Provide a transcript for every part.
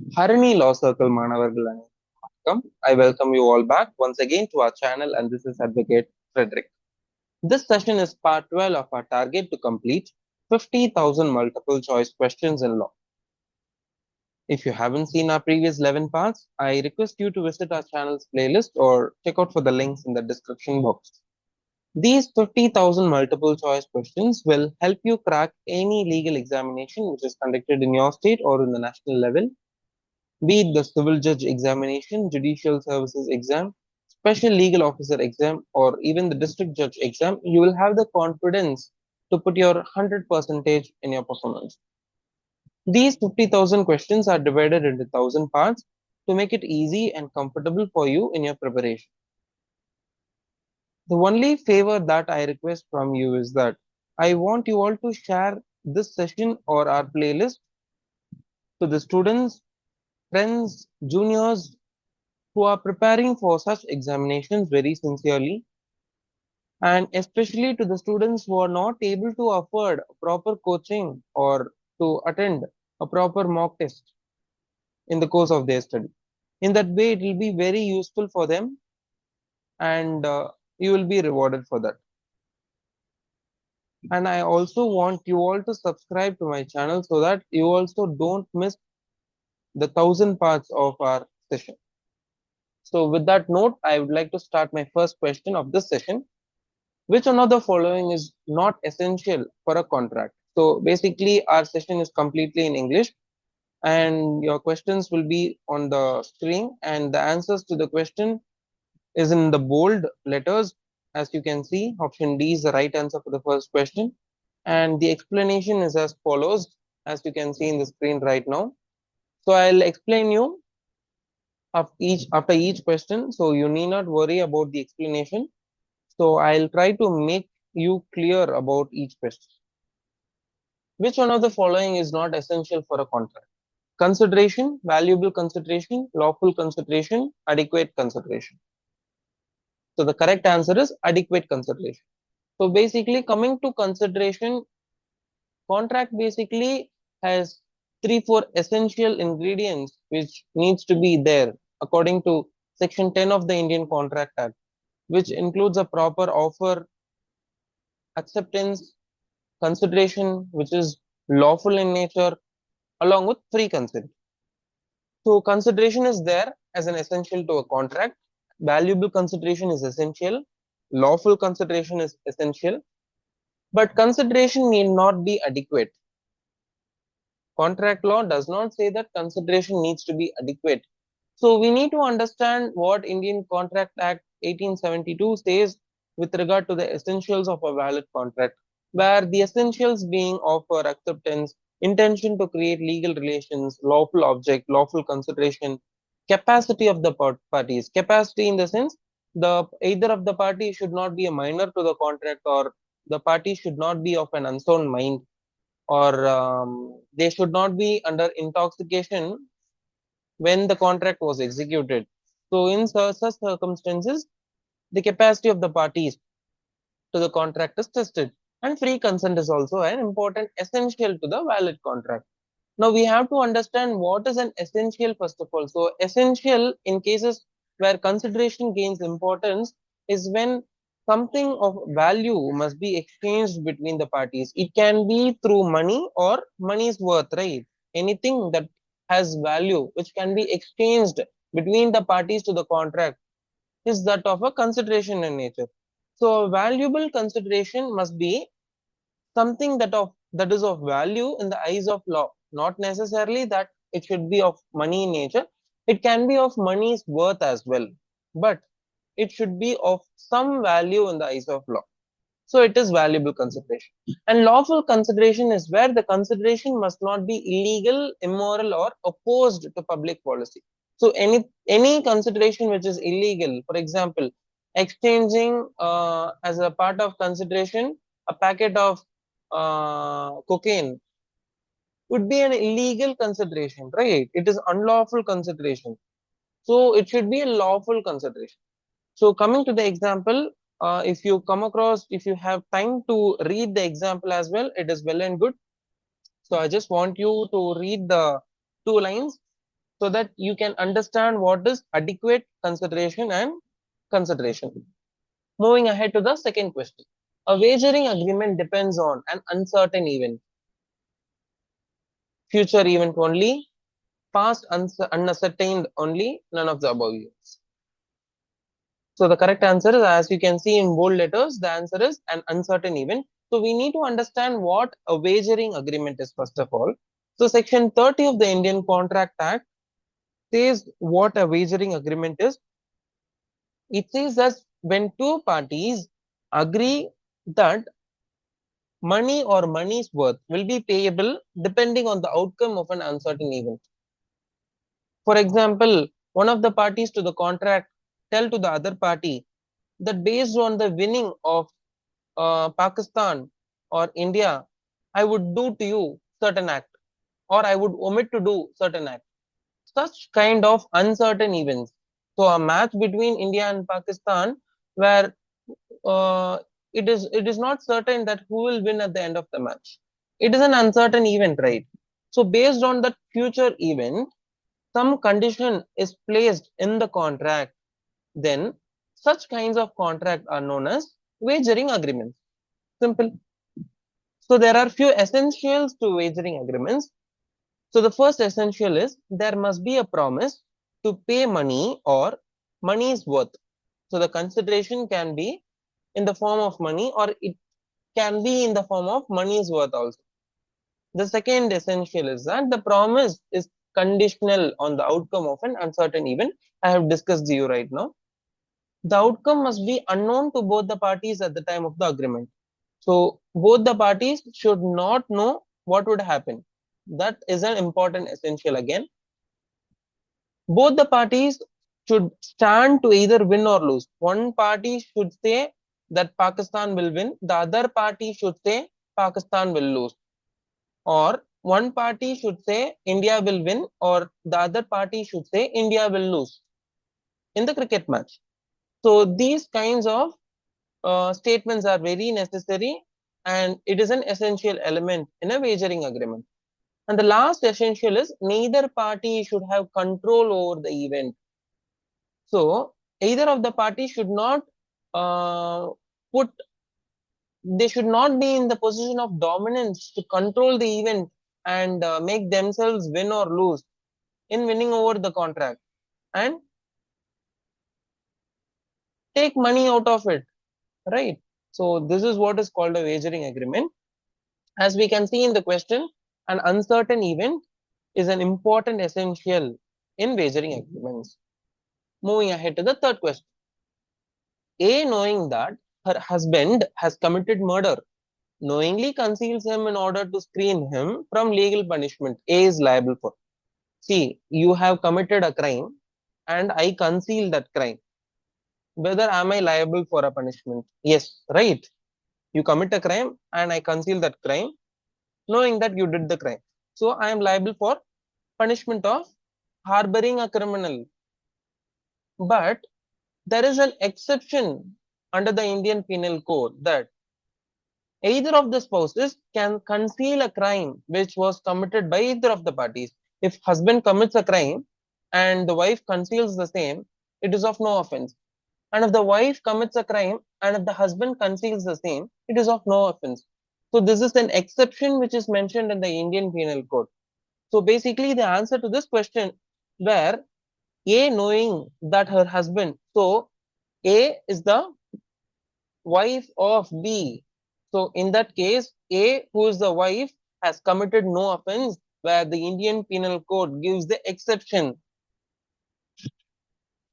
Harini Law Circle Manavargal Vanakkam. I welcome you all back once again to our channel, and this is Advocate Frederick. This session is part 12 of our target to complete 50,000 multiple choice questions in law. If you haven't seen our previous 11 parts, I request you to visit our channel's playlist or check out for the links in the description box. These 50,000 multiple choice questions will help you crack any legal examination which is conducted in your state or in the national level, be it the civil judge examination, judicial services exam, special legal officer exam, or even the district judge exam. You will have the confidence to put your 100% in your performance. These 50,000 questions are divided into 1,000 parts to make it easy and comfortable for you in your preparation. The only favor that I request from you is that I want you all to share this session or our playlist to the students, friends, juniors who are preparing for such examinations very sincerely, and especially to the students who are not able to afford proper coaching or to attend a proper mock test in the course of their study. In that way, it will be very useful for them, and you will be rewarded for that. And I also want you all to subscribe to my channel so that you also don't miss the 1,000 parts of our session. So with that note, I would like to start my first question of this session. Which one of the following is not essential for a contract? So basically, our session is completely in English, and your questions will be on the screen, and the answers to the question is in the bold letters. As you can see, option D is the right answer for the first question, and the explanation is as follows, as you can see in the screen right now. So I'll explain you after each question, so you need not worry about the explanation. So I'll try to make you clear about each question. Which one of the following is not essential for a contract? Consideration, valuable consideration, lawful consideration, adequate consideration. So the correct answer is adequate consideration. So basically, coming to consideration, contract basically has 3-4 essential ingredients which needs to be there according to section 10 of the Indian Contract Act, which includes a proper offer, acceptance, consideration which is lawful in nature, along with free consent. So consideration is there as an essential to a contract. Valuable consideration is essential. Lawful consideration is essential. But consideration need not be adequate. Contract law does not say that consideration needs to be adequate. So we need to understand what Indian Contract Act 1872 says with regard to the essentials of a valid contract, where the essentials being offer, acceptance, intention to create legal relations, lawful object, lawful consideration, capacity of the parties. Capacity in the sense the either of the party should not be a minor to the contract, or the party should not be of an unsound mind, or they should not be under intoxication when the contract was executed. So in such circumstances, the capacity of the parties to the contract is tested. And free consent is also an important essential to the valid contract. Now we have to understand what is an essential first of all. So essential in cases where consideration gains importance is when something of value must be exchanged between the parties. It can be through money or money's worth, right? Anything that has value which can be exchanged between the parties to the contract is that of a consideration in nature. So valuable consideration must be something that is of value in the eyes of law, not necessarily that it should be of money in nature. It can be of money's worth as well, but it should be of some value in the eyes of law. So it is valuable consideration. And lawful consideration is where the consideration must not be illegal, immoral, or opposed to public policy. So any consideration which is illegal, for example, exchanging as a part of consideration a packet of cocaine would be an illegal consideration, right? It is unlawful consideration. So it should be a lawful consideration. So coming to the example, if you have time to read the example as well, it is well and good. So I just want you to read the two lines. so that you can understand what is adequate consideration and consideration. Moving ahead to the second question. A wagering agreement depends on an uncertain event, future event only, past unascertained only, none of the above events. So the correct answer is, as you can see in bold letters, the answer is an uncertain event. So we need to understand what a wagering agreement is first of all. So section 30 of the Indian Contract Act says what a wagering agreement is. It says that when two parties agree that money or money's worth will be payable depending on the outcome of an uncertain event. For example, one of the parties to the contract tell to the other party that based on the winning of Pakistan or India, I would do to you certain act, or I would omit to do certain act. Such kind of uncertain events. So a match between India and Pakistan, where uh, it is not certain that who will win at the end of the match. It is an uncertain event, right? So based on that future event, some condition is placed in the contract. Then such kinds of contract are known as wagering agreements. Simple. So there are few essentials to wagering agreements. So the first essential is there must be a promise to pay money or money's worth. So the consideration can be in the form of money, or it can be in the form of money's worth also. The second essential is that the promise is conditional on the outcome of an uncertain event. I have discussed to you right now. The outcome must be unknown to both the parties at the time of the agreement. So both the parties should not know what would happen. That is an important essential again. Both the parties should stand to either win or lose. One party should say that Pakistan will win, the other party should say Pakistan will lose. Or one party should say India will win, or the other party should say India will lose in the cricket match. So these kinds of statements are very necessary, and it is an essential element in a wagering agreement. And the last essential is neither party should have control over the event. So either of the party should not uh, put, they should not be in the position of dominance to control the event and make themselves win or lose in winning over the contract and take money out of it, right? So this is what is called a wagering agreement. As we can see in the question, an uncertain event is an important essential in wagering agreements. Moving ahead to the third question. A, knowing that her husband has committed murder, knowingly conceals him in order to screen him from legal punishment. A is liable for. See, you have committed a crime and I conceal that crime. Whether am I liable for a punishment? Yes, right. You commit a crime and I conceal that crime, knowing that you did the crime. So I am liable for punishment of harboring a criminal. But there is an exception under the Indian Penal Code that either of the spouses can conceal a crime which was committed by either of the parties. If husband commits a crime and the wife conceals the same, it is of no offense. And if the wife commits a crime and if the husband conceals the same, it is of no offense. So this is an exception which is mentioned in the Indian Penal Code. So basically the answer to this question, where A, knowing that her husband, so A is the wife of B. So in that case, A, who is the wife, has committed no offense, where the Indian Penal Code gives the exception.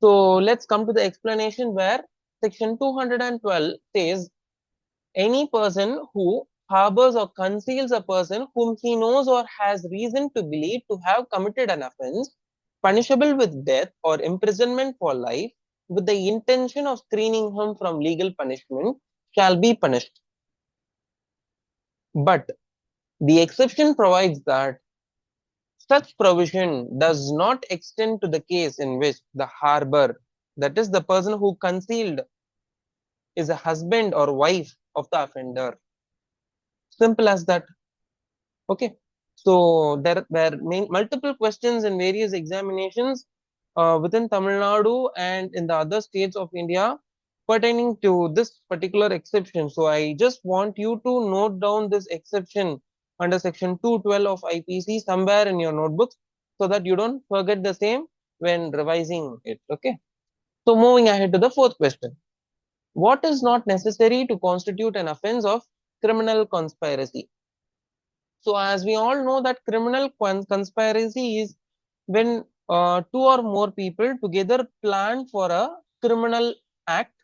So let's come to the explanation, where section 212 says any person who harbors or conceals a person whom he knows or has reason to believe to have committed an offense punishable with death or imprisonment for life with the intention of screening him from legal punishment shall be punished. But the exception provides that such provision does not extend to the case in which the harbor, that is the person who concealed, is a husband or wife of the offender. Simple as that. Okay. So there were multiple questions in various examinations within Tamil Nadu and in the other states of India pertaining to this particular exception. So I just want you to note down this exception under section 212 of IPC somewhere in your notebooks so that you don't forget the same when revising it. Okay. So moving ahead to the fourth question. What is not necessary to constitute an offense of criminal conspiracy? So as we all know that criminal conspiracy is when two or more people together plan for a criminal act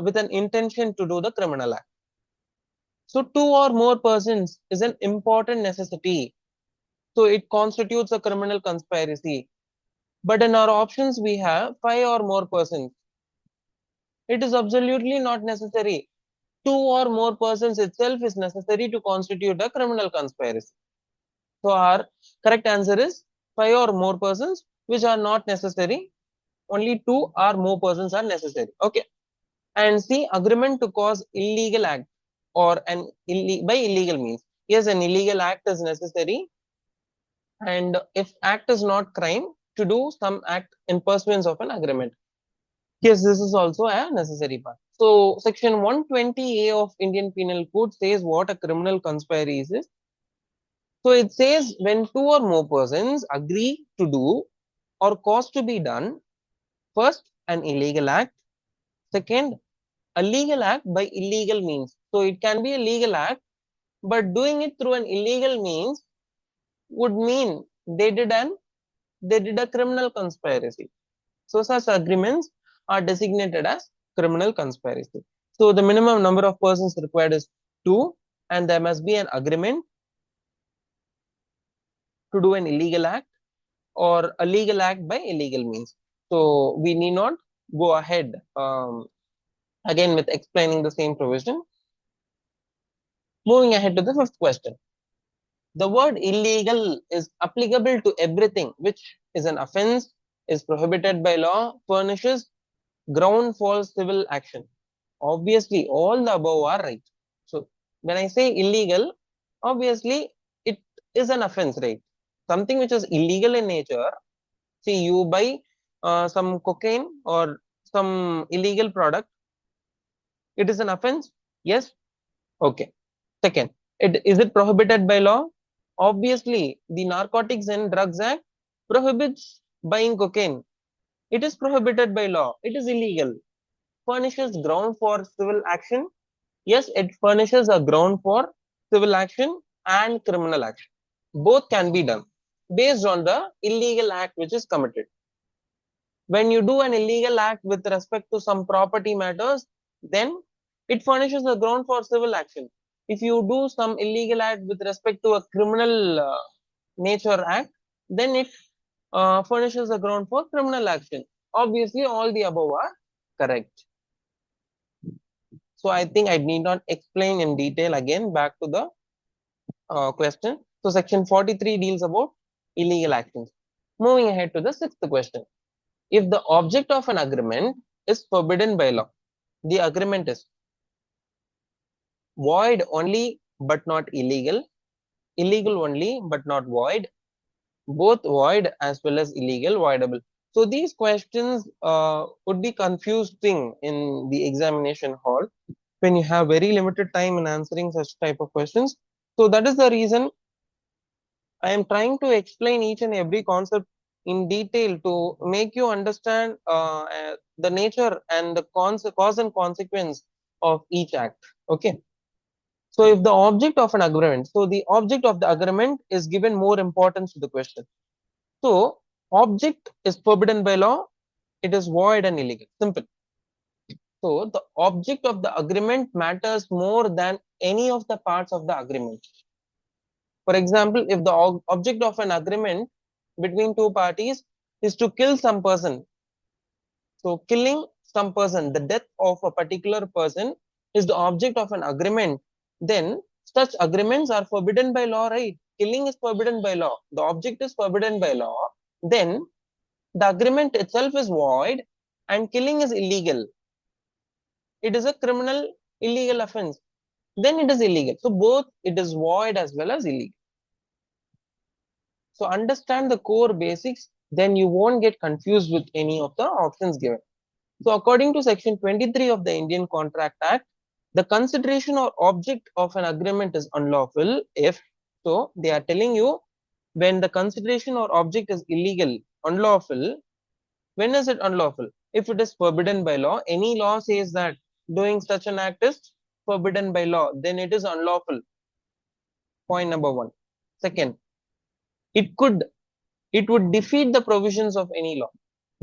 with an intention to do the criminal act. So two or more persons is an important necessity. So it constitutes a criminal conspiracy. But in our options we have five or more persons. It is absolutely not necessary. Two or more persons itself is necessary to constitute a criminal conspiracy. So our correct answer is five or more persons, which are not necessary. Only two or more persons are necessary. Okay. And C, agreement to cause illegal act or by illegal means. Yes, an illegal act is necessary. And if act is not crime, to do some act in pursuance of an agreement. Yes, this is also a necessary part. So section 120A of Indian Penal Code says what a criminal conspiracy is. So it says when two or more persons agree to do or cause to be done, first, an illegal act, second, a legal act by illegal means. So it can be a legal act, but doing it through an illegal means would mean they did a criminal conspiracy. So such agreements are designated as criminal conspiracy. So the minimum number of persons required is two, and there must be an agreement to do an illegal act or a legal act by illegal means. So we need not go ahead again with explaining the same provision. Moving ahead to the fifth question. The word illegal is applicable to everything which is an offense, is prohibited by law, furnishes ground for civil action. Obviously, all the above are right. So when I say illegal, obviously it is an offense, right? Something which is illegal in nature. See, you buy some cocaine or some illegal product, it is an offense. Yes. Okay. Second, is it prohibited by law? Obviously, the Narcotics and Drugs Act prohibits buying cocaine. It is prohibited by law. It is illegal. Furnishes ground for civil action. Yes, it furnishes a ground for civil action and criminal action. Both can be done based on the illegal act which is committed. When you do an illegal act with respect to some property matters, then it furnishes a ground for civil action. If you do some illegal act with respect to a criminal nature act, then it furnishes a ground for criminal action. Obviously, all the above are correct. So I think I need not explain in detail again back to the question. So section 43 deals about illegal actions. Moving ahead to the sixth question. If the object of an agreement is forbidden by law, the agreement is void only but not illegal, illegal only but not void, both void as well as illegal, voidable. So these questions would be confusing in the examination hall when you have very limited time in answering such type of questions. So that is the reason I am trying to explain each and every concept in detail to make you understand the nature and the cause and consequence of each act. Okay. So if the object of an agreement, so the object of the agreement is given more importance to the question. So object is forbidden by law, it is void and illegal. Simple. So the object of the agreement matters more than any of the parts of the agreement. For example, if the object of an agreement between two parties is to kill some person, so killing some person, the death of a particular person is the object of an agreement, then such agreements are forbidden by law, right? Killing is forbidden by law. The object is forbidden by law. Then the agreement itself is void and killing is illegal. It is a criminal illegal offense. Then it is illegal. So both it is void as well as illegal. So understand the core basics, then you won't get confused with any of the options given. So according to section 23 of the Indian Contract Act, the consideration or object of an agreement is unlawful if, so they are telling you, when the consideration or object is illegal, unlawful, when is it unlawful? If it is forbidden by law, any law says that doing such an act is forbidden by law, then it is unlawful. Point number one. Second, it could it would defeat the provisions of any law.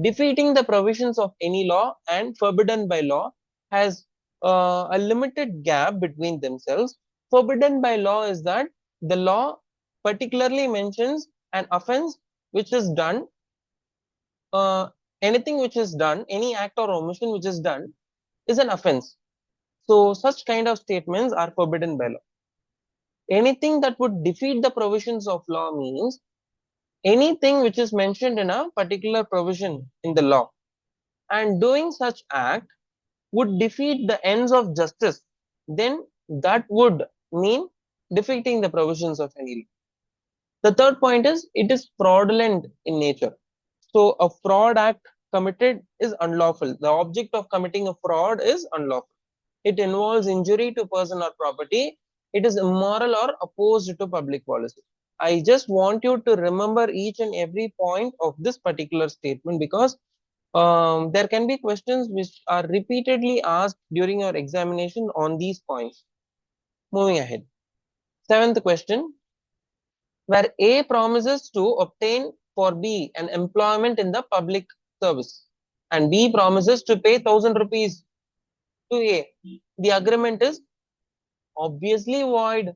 Defeating the provisions of any law and forbidden by law has a limited gap between themselves. Forbidden by law is that the law particularly mentions an offense which is done, uh, anything which is done, any act or omission which is done is an offense. So such kind of statements are forbidden by law. Anything that would defeat the provisions of law means anything which is mentioned in a particular provision in the law, and doing such act would defeat the ends of justice, then that would mean defeating the provisions of any law. The third point is it is fraudulent in nature. So a fraud act committed is unlawful. The object of committing a fraud is unlawful. It involves injury to person or property. It is immoral or opposed to public policy. I just want you to remember each and every point of this particular statement, because there can be questions which are repeatedly asked during your examination on these points. Moving ahead. Seventh question, where A promises to obtain for B an employment in the public service and B promises to pay 1,000 rupees to A. The agreement is obviously void.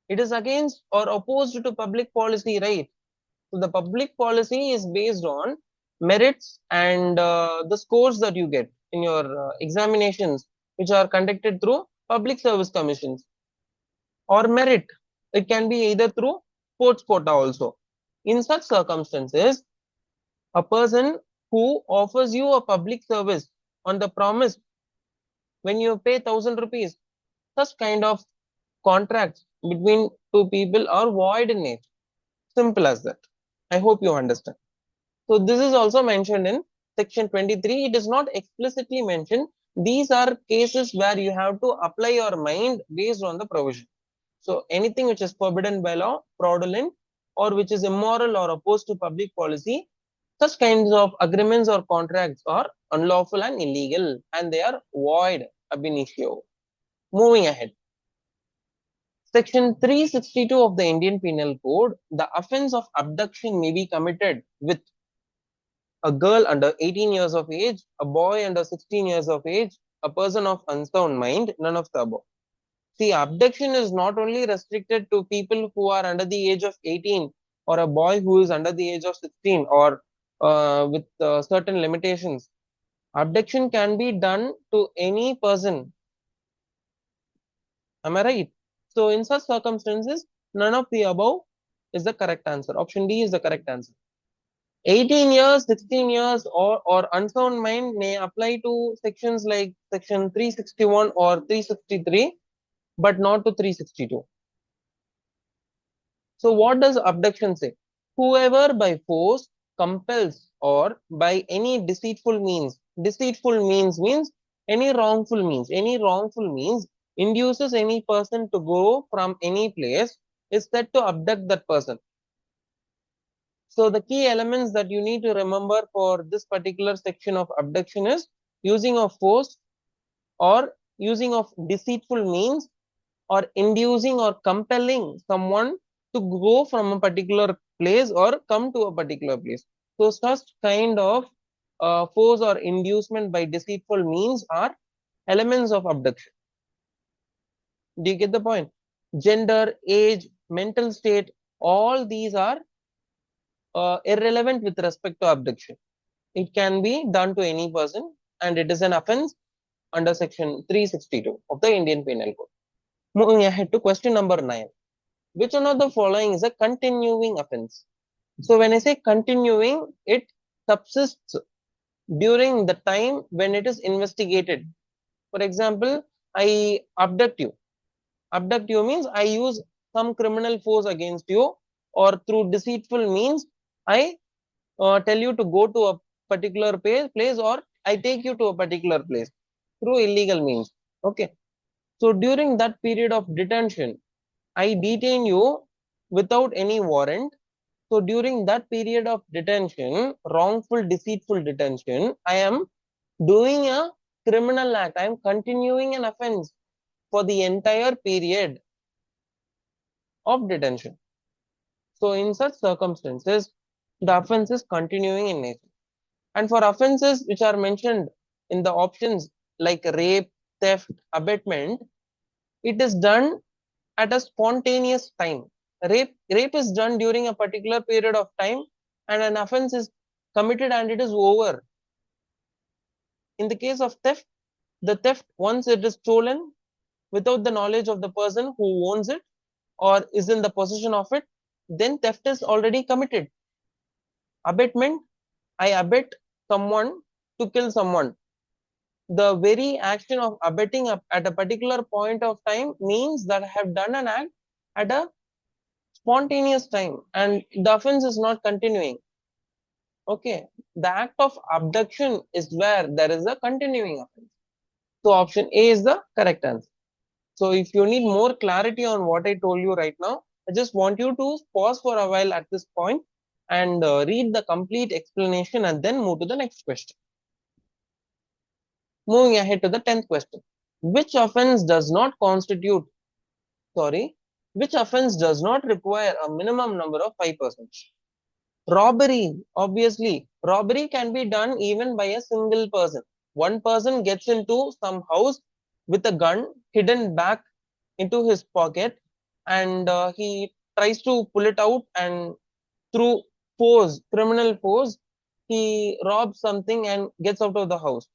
It is against or opposed to public policy, right? So the public policy is based on merits and the scores that you get in your examinations, which are conducted through public service commissions, or merit. It can be either through sports quota also. In such circumstances, a person who offers you a public service on the promise when you pay 1,000 rupees, such kind of contracts between two people are void in nature. Simple as that. I hope you understand. So this is also mentioned in section 23. It is not explicitly mentioned. These are cases where you have to apply your mind based on the provision. So anything which is forbidden by law, fraudulent, or which is immoral or opposed to public policy, such kinds of agreements or contracts are unlawful and illegal, and they are void ab initio. Moving ahead. Section 362 of the Indian Penal Code, the offence of abduction may be committed with a girl under 18 years of age, a boy under 16 years of age, a person of unsound mind, none of the above. See, abduction is not only restricted to people who are under the age of 18 or a boy who is under the age of 16 or with certain limitations. Abduction can be done to any person. Am I right? So, in such circumstances, none of the above is the correct answer. Option D is the correct answer. 18 years, 16 years, or unsound mind may apply to sections like section 361 or 363, but not to 362. So what does abduction say? Whoever by force compels or by any deceitful means any wrongful means induces any person to go from any place is said to abduct that person. So the key elements that you need to remember for this particular section of abduction is using of force or using of deceitful means or inducing or compelling someone to go from a particular place or come to a particular place. So such kind of force or inducement by deceitful means are elements of abduction. Do you get the point? Gender, age, mental state, all these are irrelevant with respect to abduction. It can be done to any person and it is an offense under section 362 of the Indian Penal Code. Moving ahead to question number 9. Which one of the following is a continuing offense? So when I say continuing, it subsists during the time when it is investigated. For example, I abduct you. Abduct you means I use some criminal force against you or through deceitful means I tell you to go to a particular place, or I take you to a particular place through illegal means. Okay. So during that period of detention, I detain you without any warrant. So during that period of detention, wrongful, deceitful detention, I am doing a criminal act. I am continuing an offense for the entire period of detention. So in such circumstances, the offense is continuing in nature. And for offenses which are mentioned in the options like rape, theft, abetment, it is done at a spontaneous time. Rape is done during a particular period of time, and an offense is committed and it is over. In the case of theft, the theft, once it is stolen without the knowledge of the person who owns it or is in the possession of it, then theft is already committed. Abetment, I abet someone to kill someone. The very action of abetting at a particular point of time means that I have done an act at a spontaneous time and the offense is not continuing. Okay, the act of abduction is where there is a continuing offense. So option A is the correct answer. So if you need more clarity on what I told you right now, I just want you to pause for a while at this point and read the complete explanation and then move to the next question. Moving ahead to the 10th question. Which offense does not constitute, sorry, which offense does not require a minimum number of 5%? Robbery, obviously. Robbery can be done even by a single person. One person gets into some house with a gun hidden back into his pocket and he tries to pull it out and through force, criminal force, he robs something and gets out of the house.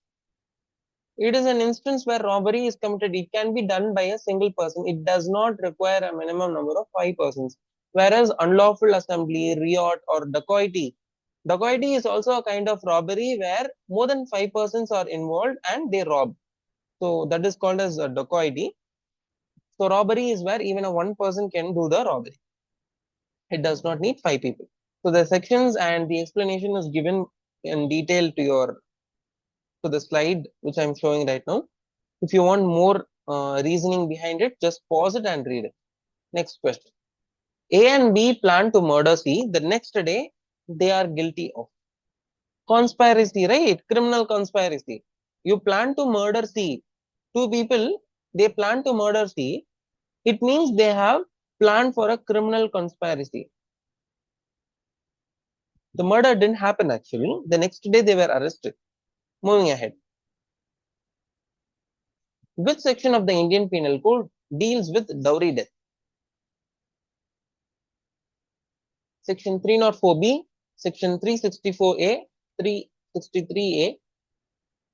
It is an instance where robbery is committed. It can be done by a single person. It does not require a minimum number of 5 persons. Whereas unlawful assembly, riot, or dacoity. Dacoity is also a kind of robbery where more than 5 persons are involved and they rob. So that is called as a dacoity. So robbery is where even a one person can do the robbery. It does not need 5 people. So the sections and the explanation is given in detail to the slide which I'm showing right now. If you want more reasoning behind it, just pause it and read it. Next question. A and B plan to murder C. The next day, they are guilty of conspiracy, right? Criminal conspiracy. You plan to murder C. Two people, they plan to murder C. It means they have planned for a criminal conspiracy. The murder didn't happen actually. The next day, they were arrested. Moving ahead. Which section of the Indian Penal Code deals with dowry death? Section 304B, Section 364A, 363A,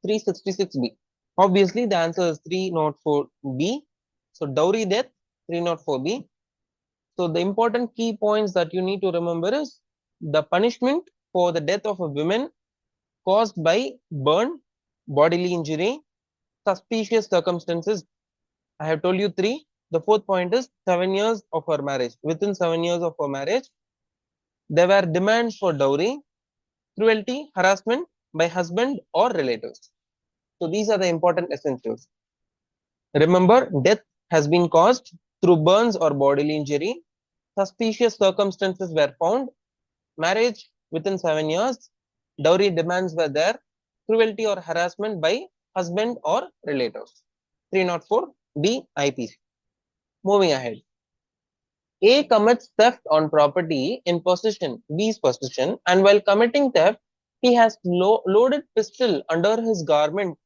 366B. Obviously, the answer is 304B. So, dowry death, 304B. So, the important key points that you need to remember is the punishment for the death of a woman caused by burn, bodily injury, suspicious circumstances. I have told you three. The fourth point is 7 years of her marriage. Within 7 years of her marriage, there were demands for dowry, cruelty, harassment by husband or relatives. So these are the important essentials. Remember, death has been caused through burns or bodily injury. Suspicious circumstances were found. Marriage within 7 years. Dowry demands were there. Cruelty or harassment by husband or relatives. 304 B IPC. Moving ahead. A commits theft on property in possession, B's possession, and while committing theft, he has loaded pistol under his garment,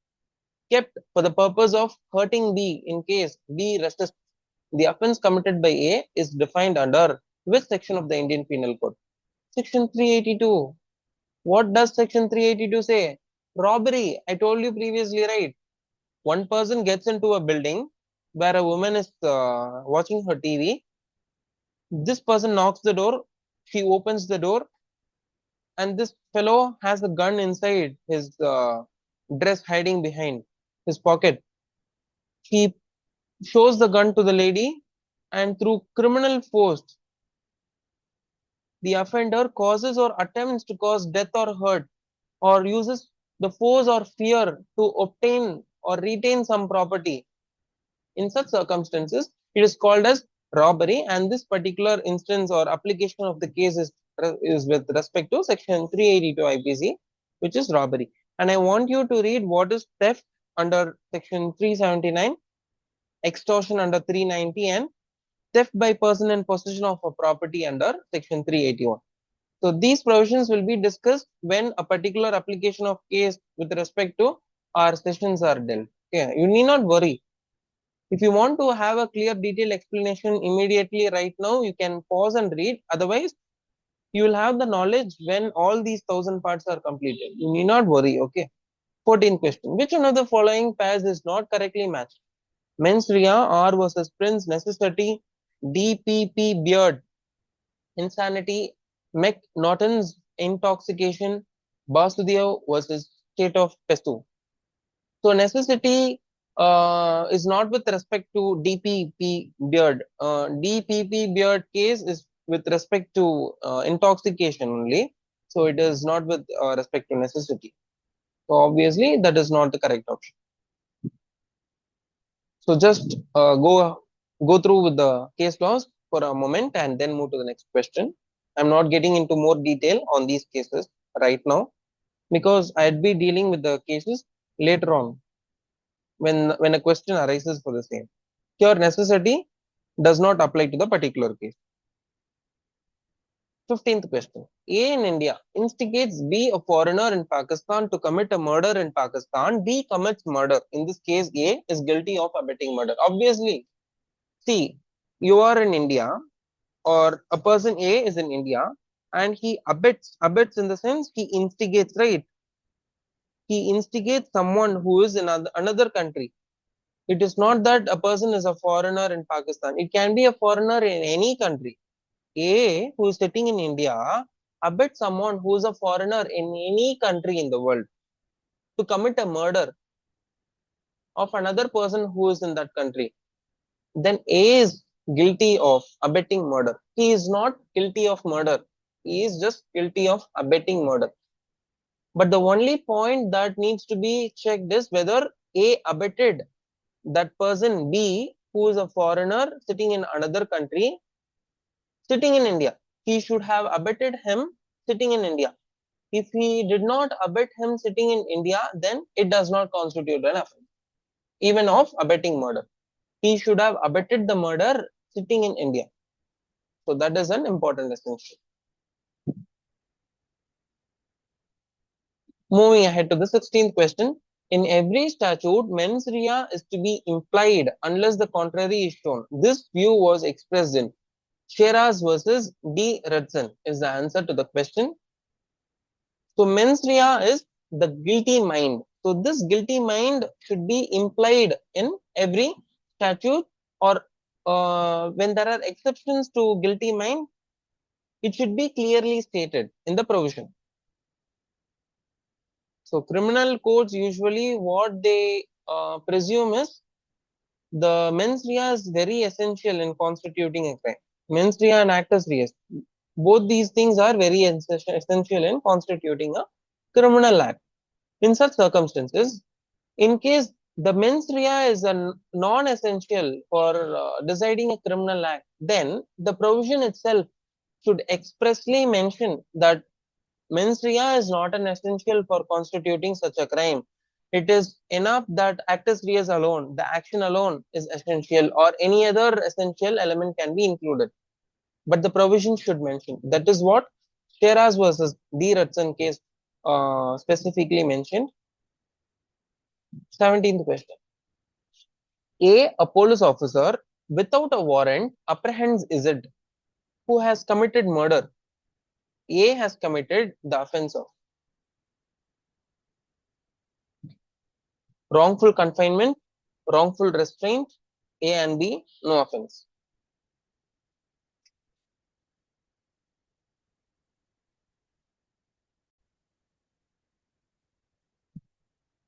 kept for the purpose of hurting B in case B resists. The offense committed by A is defined under which section of the Indian Penal Code? Section 382. What does Section 382 say? Robbery. I told you previously, right? One person gets into a building where a woman is watching her TV. This person knocks the door. She opens the door, and this fellow has a gun inside his dress, hiding behind his pocket. He shows the gun to the lady, and through criminal force, the offender causes or attempts to cause death or hurt, or uses the force or fear to obtain or retain some property. In such circumstances, it is called as robbery, and this particular instance or application of the case is with respect to section 382 IPC, which is robbery. And I want you to read what is theft under section 379, extortion under 390, and theft by person and possession of a property under section 381. So these provisions will be discussed when a particular application of case with respect to our sessions are dealt. Okay, you need not worry. If you want to have a clear detailed explanation immediately right now, you can pause and read. Otherwise, you will have the knowledge when all these 1000 parts are completed. You need not worry. Okay. 14th question. Which one of the following pairs is not correctly matched? Mens rea, R versus Prince, necessity, DPP beard, insanity, Mech Norton's intoxication, Basudev versus state of Pestu. So necessity is not with respect to DPP beard. DPP beard case is with respect to intoxication only. So it is not with respect to necessity. So obviously that is not the correct option. So just go through with the case laws for a moment and then move to the next question. I'm not getting into more detail on these cases right now because I'd be dealing with the cases later on when a question arises for the same. Here necessity does not apply to the particular case. 15th question. A in India instigates B, a foreigner in Pakistan, to commit a murder in Pakistan. B commits murder. In this case, A is guilty of abetting murder. Obviously, see, you are in India, or a person A is in India, and he abets in the sense he instigates, right? He instigates someone who is in another country. It is not that a person is a foreigner in Pakistan. It can be a foreigner in any country. A who is sitting in India abets someone who is a foreigner in any country in the world to commit a murder of another person who is in that country. Then A is guilty of abetting murder. He is not guilty of murder. He is just guilty of abetting murder. But the only point that needs to be checked is whether A abetted that person B, who is a foreigner sitting in another country, sitting in India. He should have abetted him sitting in India. If he did not abet him sitting in India, then it does not constitute an offense, even of abetting murder. He should have abetted the murder sitting in India. So that is an important essential. Moving ahead to the 16th question. In every statute, mens rea is to be implied unless the contrary is shown. This view was expressed in Sheras versus D. Rudson is the answer to the question. So mens rea is the guilty mind. So this guilty mind should be implied in every statute, or when there are exceptions to guilty mind, it should be clearly stated in the provision. So criminal courts usually what they presume is the mens rea is very essential in constituting a crime. Mens rea and actus reus, both these things are very essential in constituting a criminal act. In such circumstances, in case the mens rea is a non-essential for deciding a criminal act, then the provision itself should expressly mention that mens rea is not an essential for constituting such a crime. It is enough that actus reus alone, the action alone, is essential, or any other essential element can be included. But the provision should mention. That is what Sheras versus D. Rudson case specifically mentioned. 17th question. A police officer without a warrant apprehends Z, who has committed murder. A has committed the offense of wrongful confinement, wrongful restraint. A and B, no offense.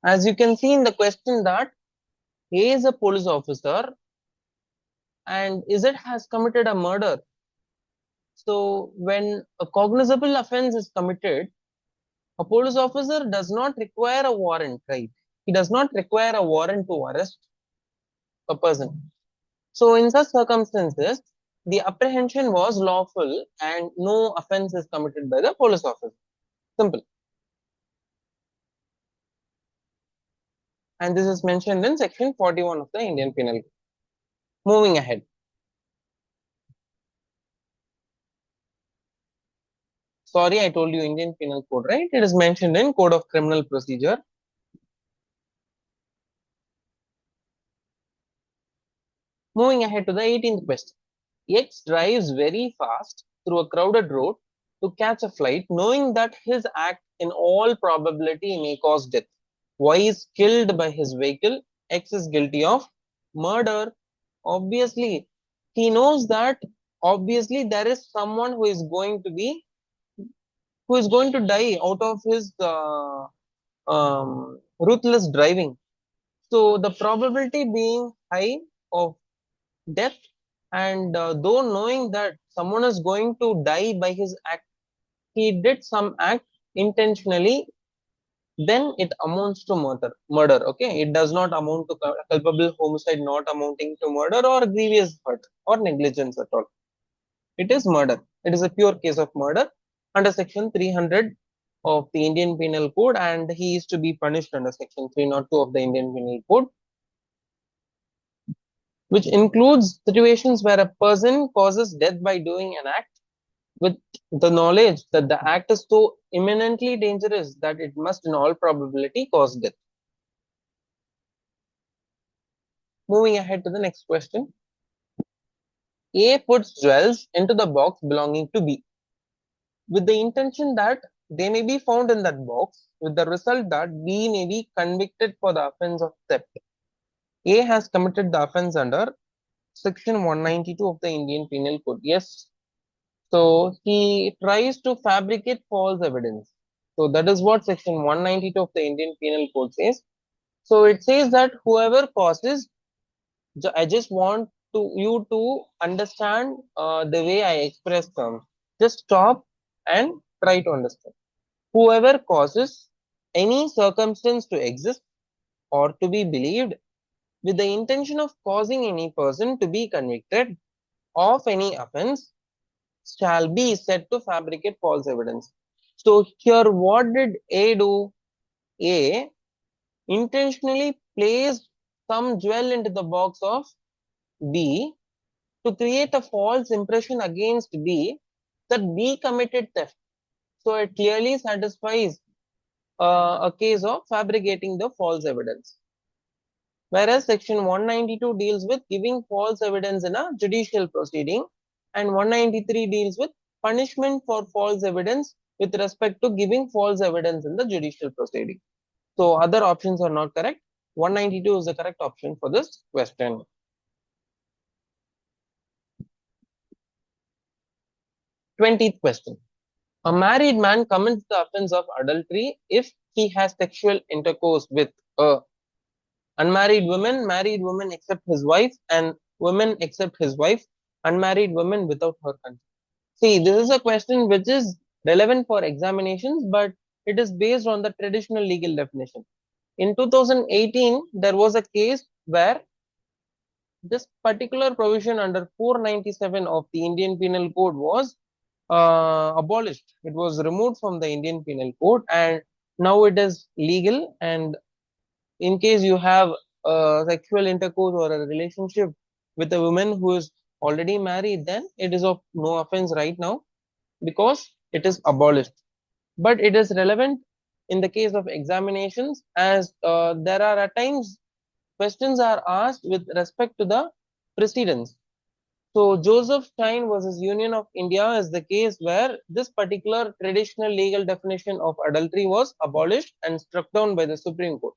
As you can see in the question that A is a police officer and Z has committed a murder. So when a cognizable offense is committed, a police officer does not require a warrant, right? He does not require a warrant to arrest a person. So in such circumstances, the apprehension was lawful and no offense is committed by the police officer. Simple. And this is mentioned in section 41 of the Indian Penal Code. Moving ahead. Sorry, I told you Indian Penal Code, right? It is mentioned in Code of Criminal Procedure. Moving ahead to the 18th question. X drives very fast through a crowded road to catch a flight, knowing that his act in all probability may cause death. Y is killed by his vehicle. X is guilty of murder. Obviously, he knows that obviously there is someone who is going to die out of his ruthless driving. So the probability being high of death, and though knowing that someone is going to die by his act, he did some act intentionally, then it amounts to murder. Okay, it does not amount to culpable homicide, not amounting to murder or grievous hurt or negligence at all. It is murder. It is a pure case of murder under section 300 of the Indian Penal Code, and he is to be punished under section 302 of the Indian Penal Code, which includes situations where a person causes death by doing an act with the knowledge that the act is so imminently dangerous that it must in all probability cause death. Moving ahead to the next question. A puts jewels into the box belonging to B with the intention that they may be found in that box, with the result that B may be convicted for the offense of theft. A has committed the offense under section 192 of the Indian Penal Code. Yes. So he tries to fabricate false evidence. So that is what section 192 of the Indian Penal Code says. So it says that whoever causes, I just want you to understand the way I express terms. Just stop and try to understand. Whoever causes any circumstance to exist or to be believed with the intention of causing any person to be convicted of any offense shall be said to fabricate false evidence. So here what did A do? A intentionally placed some jewel into the box of B to create a false impression against B that B committed theft. So it clearly satisfies a case of fabricating the false evidence. Whereas section 192 deals with giving false evidence in a judicial proceeding, and 193 deals with punishment for false evidence with respect to giving false evidence in the judicial proceeding. So other options are not correct. 192 is the correct option for this question. 20th question. A married man commits the offense of adultery if he has sexual intercourse with a unmarried woman, married woman except his wife, and women except his wife, unmarried women without her consent. See, this is a question which is relevant for examinations, but it is based on the traditional legal definition. In 2018, there was a case where this particular provision under 497 of the Indian Penal Code was abolished. It was removed from the Indian Penal Code, and now it is legal. And in case you have sexual intercourse or a relationship with a woman who is already married, then it is of no offense right now because it is abolished. But it is relevant in the case of examinations, as there are at times questions are asked with respect to the precedents. So Joseph Stein versus Union of India is the case where this particular traditional legal definition of adultery was abolished and struck down by the Supreme Court.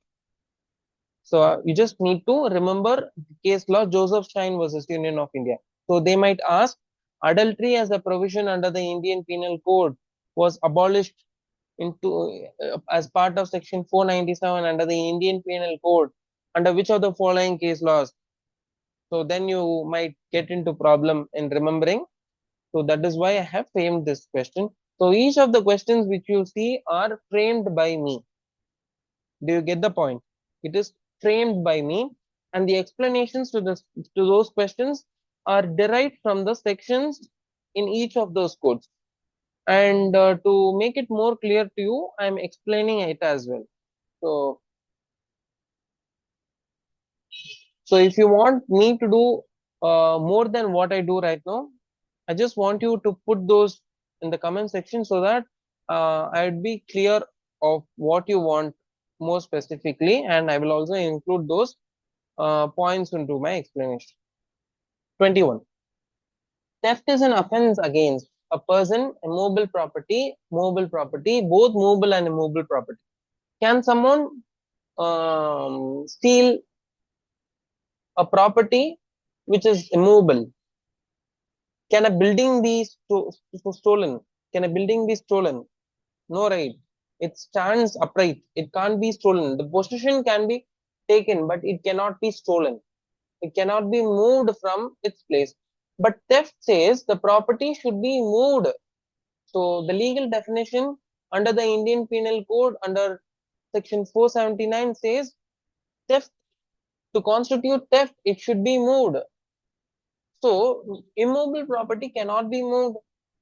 So you just need to remember case law Joseph Stein versus Union of India. So they might ask, adultery as a provision under the Indian Penal Code was abolished into as part of section 497 under the Indian Penal Code under which of the following case laws? So then you might get into problem in remembering. So that is why I have framed this question. So each of the questions which you see are framed by me. Do you get the point? It is framed by me, and the explanations to those questions are derived from the sections in each of those codes. And to make it more clear to you, I am explaining it as well. So, so if you want me to do more than what I do right now, I just want you to put those in the comment section so that I'd be clear of what you want more specifically, and I will also include those points into my explanation. 21. Theft is an offense against a person, a mobile property, both mobile and immovable property. Can someone steal a property which is immovable? Can a building be stolen? Can a building be stolen? No, right. It stands upright. It can't be stolen. The possession can be taken, but it cannot be stolen. It cannot be moved from its place. But theft says the property should be moved. So the legal definition under the Indian Penal Code under section 479 says theft, to constitute theft, it should be moved. So immobile property cannot be moved.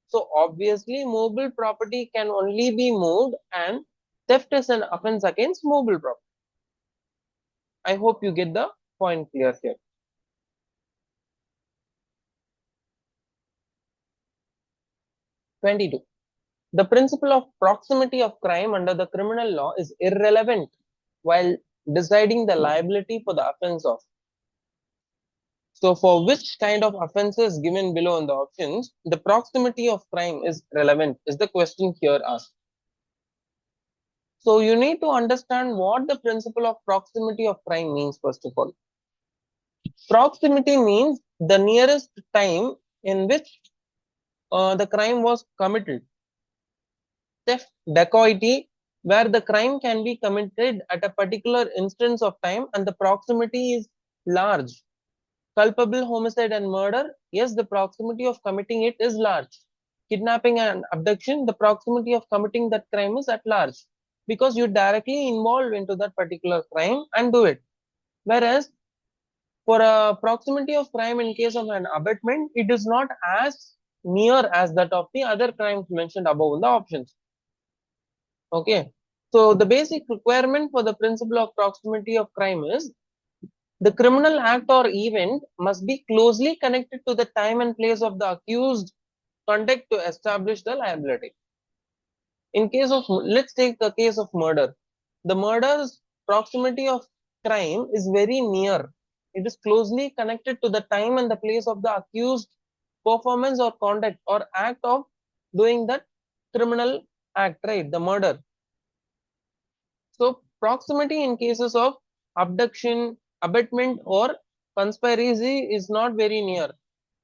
So obviously mobile property can only be moved, and theft is an offense against mobile property. I hope you get the point clear here. 22. The principle of proximity of crime under the criminal law is irrelevant while deciding the liability for the offense of. So for which kind of offenses given below in the options, the proximity of crime is relevant is the question here asked. So you need to understand what the principle of proximity of crime means first of all. Proximity means the nearest time in which the crime was committed. Theft, dacoity, where the crime can be committed at a particular instance of time and the proximity is large. Culpable homicide and murder, yes, the proximity of committing it is large. Kidnapping and abduction, the proximity of committing that crime is at large because you're directly involved into that particular crime and do it. Whereas for a proximity of crime in case of an abetment, it is not as near as that of the other crimes mentioned above in the options. Okay. So the basic requirement for the principle of proximity of crime is the criminal act or event must be closely connected to the time and place of the accused conduct to establish the liability. In case of, let's take the case of murder. The murder's proximity of crime is very near. It is closely connected to the time and the place of the accused performance or conduct or act of doing that criminal act, right? The murder. So proximity in cases of abduction, abetment or conspiracy is not very near.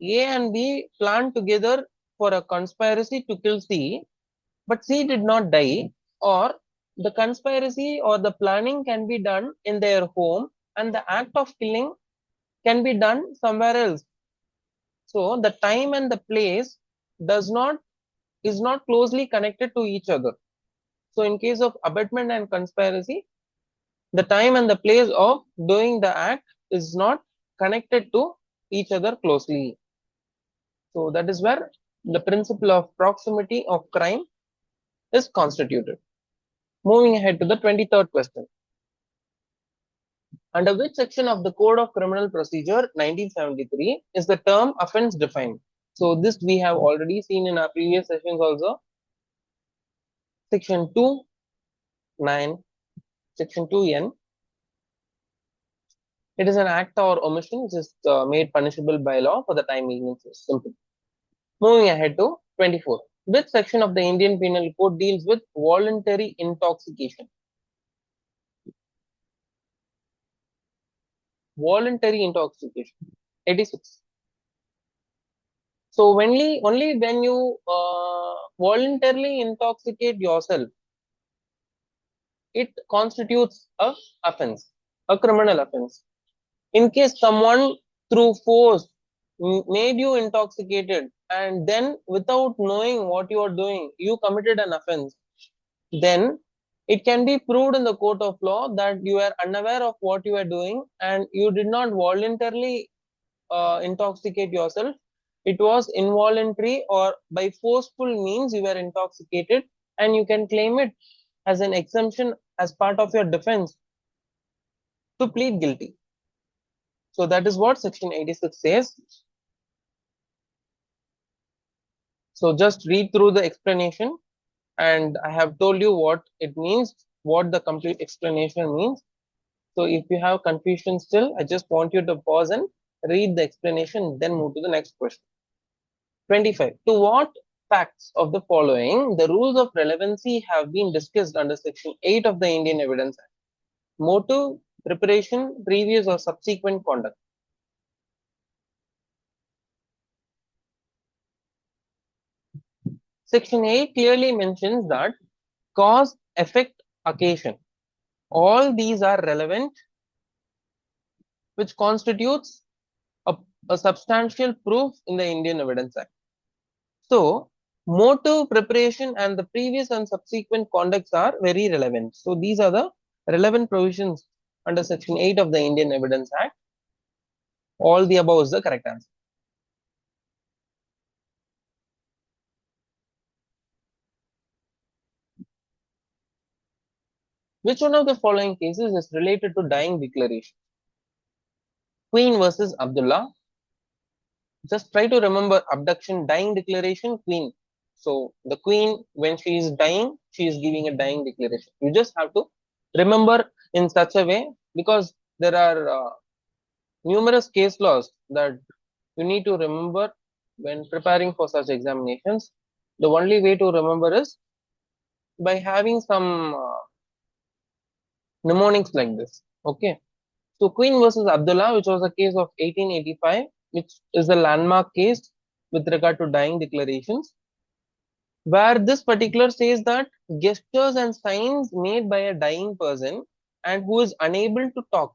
A and B planned together for a conspiracy to kill C, but C did not die, or the conspiracy or the planning can be done in their home and the act of killing can be done somewhere else. So the time and the place does not is not closely connected to each other. So in case of abetment and conspiracy, the time and the place of doing the act is not connected to each other closely. So that is where the principle of proximity of crime is constituted. Moving ahead to the 23rd question. Under which section of the Code of Criminal Procedure 1973 is the term offense defined? So this we have already seen in our previous sessions also. Section 2(9), Section 2(n). It is an act or omission which is made punishable by law for the time being. Simple. Moving ahead to 24. Which section of the Indian Penal Code deals with voluntary intoxication? Voluntary intoxication. 86. So only when you voluntarily intoxicate yourself, it constitutes a offense, a criminal offense. In case someone through force made you intoxicated, and then without knowing what you are doing, you committed an offense, then it can be proved in the court of law that you are unaware of what you are doing and you did not voluntarily intoxicate yourself. It was involuntary or by forceful means you were intoxicated, and you can claim it as an exemption as part of your defense to plead guilty. So that is what section 86 says. So just read through the explanation, and I have told you what it means, what the complete explanation means. So if you have confusion still, I just want you to pause and read the explanation, then move to the next question. 25. To what facts of the following the rules of relevancy have been discussed under section 8 of the Indian Evidence Act? Motive, preparation, previous or subsequent conduct. Section 8 clearly mentions that cause, effect, occasion, all these are relevant, which constitutes a substantial proof in the Indian Evidence Act. So, motive, preparation, and the previous and subsequent conducts are very relevant. So, these are the relevant provisions under Section 8 of the Indian Evidence Act. All the above is the correct answer. Which one of the following cases is related to dying declaration? Queen versus Abdullah. Just try to remember abduction, dying declaration, queen. So the queen, when she is dying, she is giving a dying declaration. You just have to remember in such a way, because there are numerous case laws that you need to remember when preparing for such examinations. The only way to remember is by having some mnemonics like this. Okay. So Queen versus Abdullah, which was a case of 1885, which is a landmark case with regard to dying declarations, where this particular says that gestures and signs made by a dying person and who is unable to talk.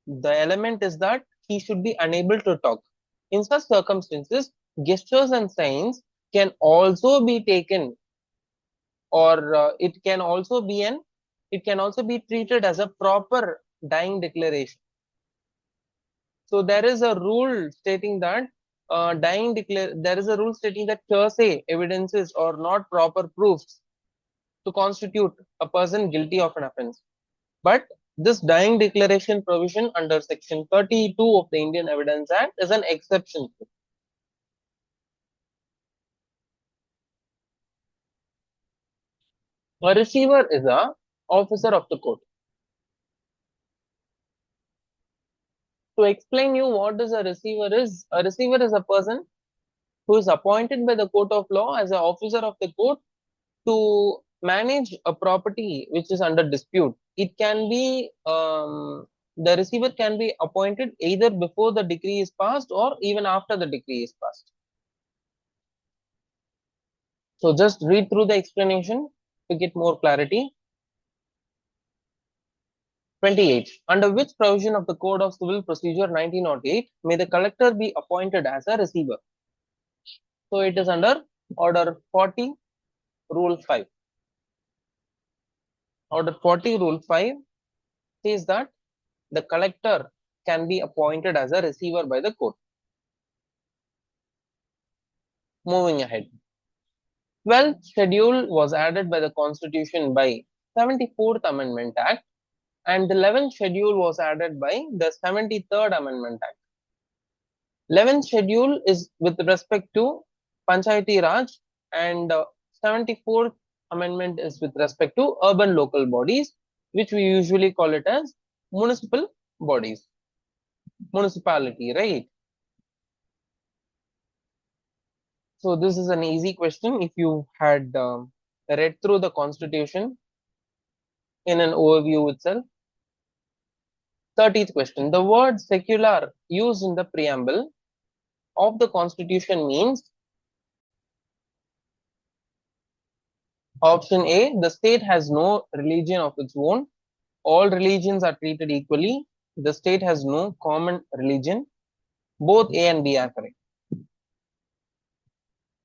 The element is that he should be unable to talk. In such circumstances, gestures and signs can also be taken, or it can also be treated as a proper dying declaration. So there is a rule stating that there is a rule stating that hearsay evidences are not proper proofs to constitute a person guilty of an offense. But this dying declaration provision under section 32 of the Indian Evidence Act is an exception. A receiver is a officer of the court. To explain you what is a receiver is a person who is appointed by the court of law as an officer of the court to manage a property which is under dispute. It can be the receiver can be appointed either before the decree is passed or even after the decree is passed. So just read through the explanation to get more clarity. 28. Under which provision of the Code of Civil Procedure 1908 may the collector be appointed as a receiver? So it is under Order 40, Rule 5. Order 40, Rule 5 says that the collector can be appointed as a receiver by the court. Moving ahead. 12th schedule was added by the Constitution by 74th Amendment Act, and the 11th schedule was added by the 73rd Amendment Act. 11th schedule is with respect to Panchayati Raj, and 74th Amendment is with respect to urban local bodies, which we usually call it as municipal bodies, municipality, right? So this is an easy question if you had read through the Constitution in an overview itself. 30th question. The word secular used in the preamble of the Constitution means option A, the state has no religion of its own. All religions are treated equally. The state has no common religion. Both A and B are correct.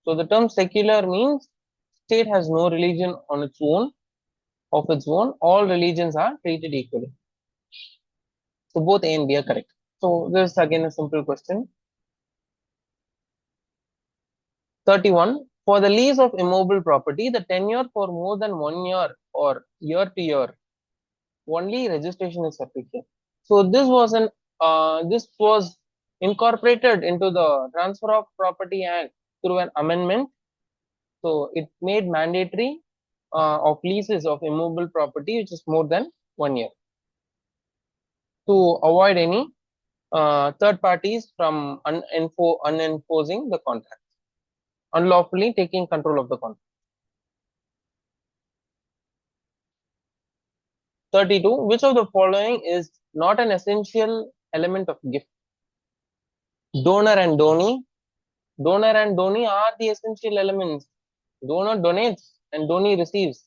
So the term secular means state has no religion on its own, of its own. All religions are treated equally. So both A and B are correct. So this is again a simple question. 31. For the lease of immobile property, the tenure for more than 1 year or year to year, only registration is sufficient. So this was incorporated into the Transfer of Property Act through an amendment. So it made mandatory of leases of immobile property which is more than 1 year to avoid any third parties from unenforcing the contract, unlawfully taking control of the contract. 32. Which of the following is not an essential element of gift? Donor and donee. Donor and donee are the essential elements. Donor donates and donee receives.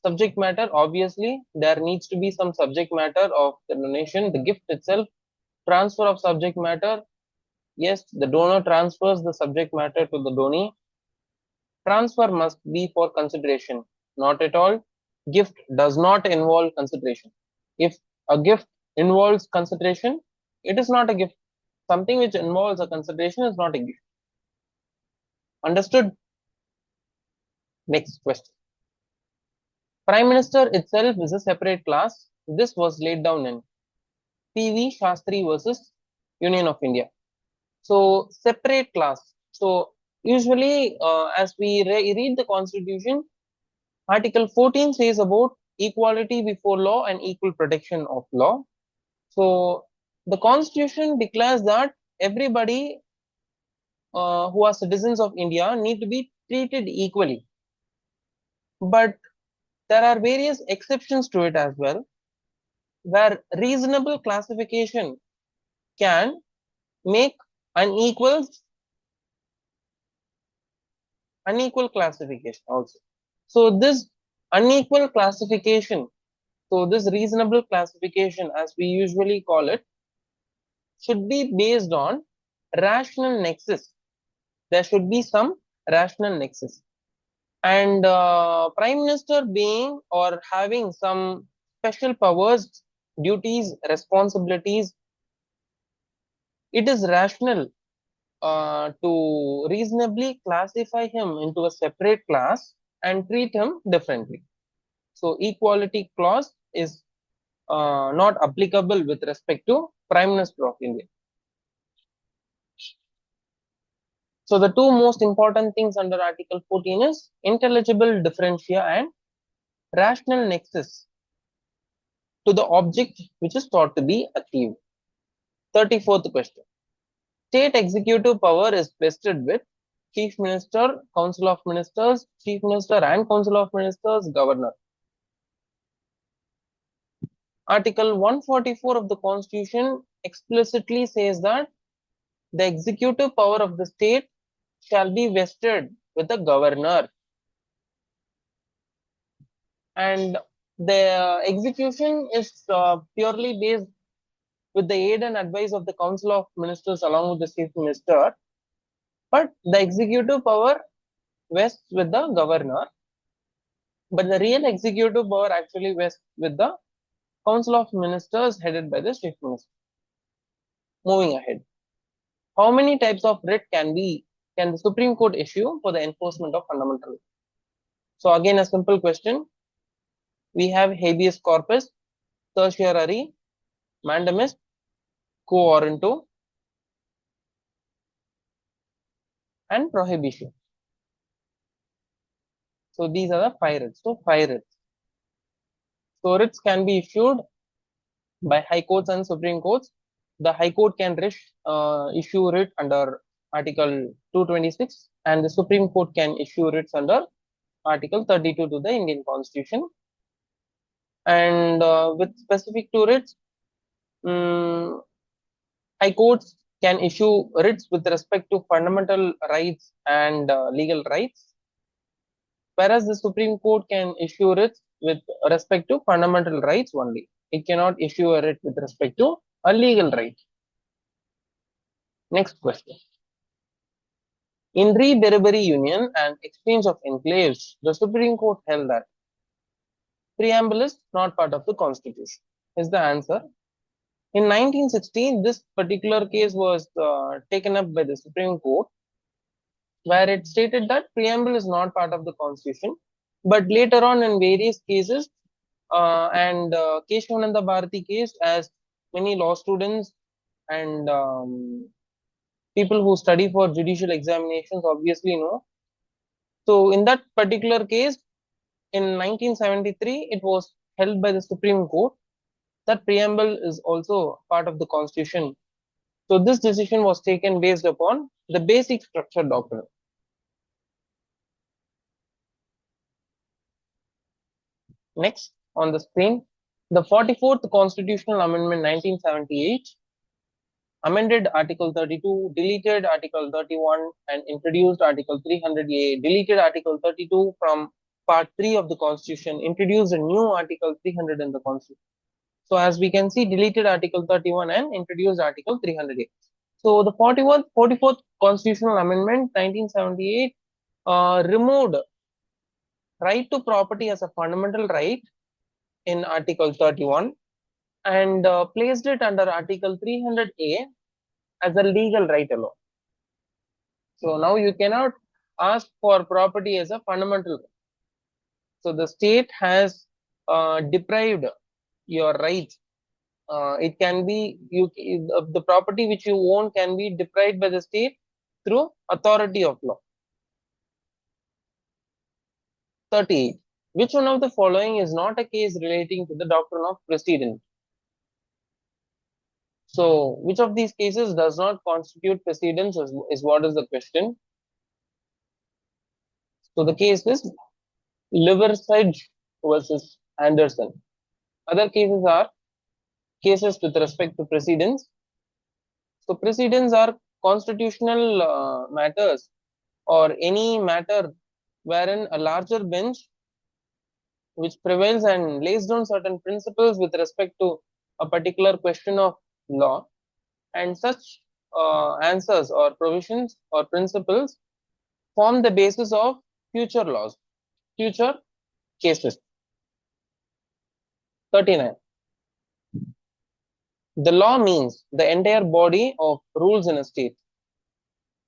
Subject matter, obviously, there needs to be some subject matter of the donation, the gift itself. Transfer of subject matter, yes, the donor transfers the subject matter to the donee. Transfer must be for consideration. Not at all. Gift does not involve consideration. If a gift involves consideration, it is not a gift. Something which involves a consideration is not a gift. Understood? Next question. Prime Minister itself is a separate class. This was laid down in P.V. Shastri versus Union of India. So, separate class. So, usually, as we read the Constitution, Article 14 says about equality before law and equal protection of law. So, the Constitution declares that everybody who are citizens of India need to be treated equally. But there are various exceptions to it as well, where reasonable classification can make unequal classification also. So this unequal classification, so this reasonable classification as we usually call it, should be based on rational nexus. There should be some rational nexus. And Prime Minister being or having some special powers, duties, responsibilities, it is rational to reasonably classify him into a separate class and treat him differently. So equality clause is not applicable with respect to Prime Minister of India. So the two most important things under Article 14 is intelligible differentia and rational nexus to the object which is thought to be achieved. 34th question. State executive power is vested with Chief Minister, Council of Ministers, Chief Minister and Council of Ministers, Governor. Article 144 of the Constitution explicitly says that the executive power of the state shall be vested with the governor. And the execution is purely based with the aid and advice of the Council of Ministers along with the Chief Minister. But the executive power vests with the governor. But the real executive power actually vests with the Council of Ministers headed by the Chief Minister. Moving ahead. How many types of writ can the Supreme Court issue for the enforcement of fundamental rights? So again, a simple question. We have habeas corpus, certiorari, mandamus, quo warranto, and prohibition. So these are the 5 writs. So 5 writs. So writs can be issued by high courts and Supreme Courts. The High Court can issue writ under Article 226 and the Supreme Court can issue writs under Article 32 to the Indian Constitution. And with specific to writs, High Courts can issue writs with respect to fundamental rights and legal rights, whereas the Supreme Court can issue writs with respect to fundamental rights only. It cannot issue a writ with respect to a legal right. Next question. In re Beriberi Union and exchange of enclaves, the Supreme Court held that preamble is not part of the Constitution. Is the answer. In 1916, this particular case was taken up by the Supreme Court, where it stated that preamble is not part of the Constitution. But later on, in various cases, and Keshavananda Bharati case, as many law students and people who study for judicial examinations obviously know. So, in that particular case, in 1973, it was held by the Supreme Court that preamble is also part of the Constitution. So, this decision was taken based upon the basic structure doctrine. Next on the screen, the 44th Constitutional Amendment 1978 amended Article 32, deleted Article 31, and introduced Article 300A, deleted Article 32 from Part 3 of the Constitution, introduced a new Article 300 in the Constitution. So, as we can see, deleted Article 31 and introduced Article 300A. So, the 44th Constitutional Amendment 1978 removed right to property as a fundamental right in Article 31 and placed it under Article 300A as a legal right alone. So now you cannot ask for property as a fundamental right. So the state has deprived your rights. It can be the property which you own can be deprived by the state through authority of law. 38. Which one of the following is not a case relating to the doctrine of precedent? So, which of these cases does not constitute precedence is what is the question. So, the case is Liversidge versus Anderson. Other cases are cases with respect to precedence. So, precedents are constitutional matters or any matter wherein a larger bench which prevails and lays down certain principles with respect to a particular question of law, and such answers or provisions or principles form the basis of future laws, future cases. 39. The law means the entire body of rules in a state.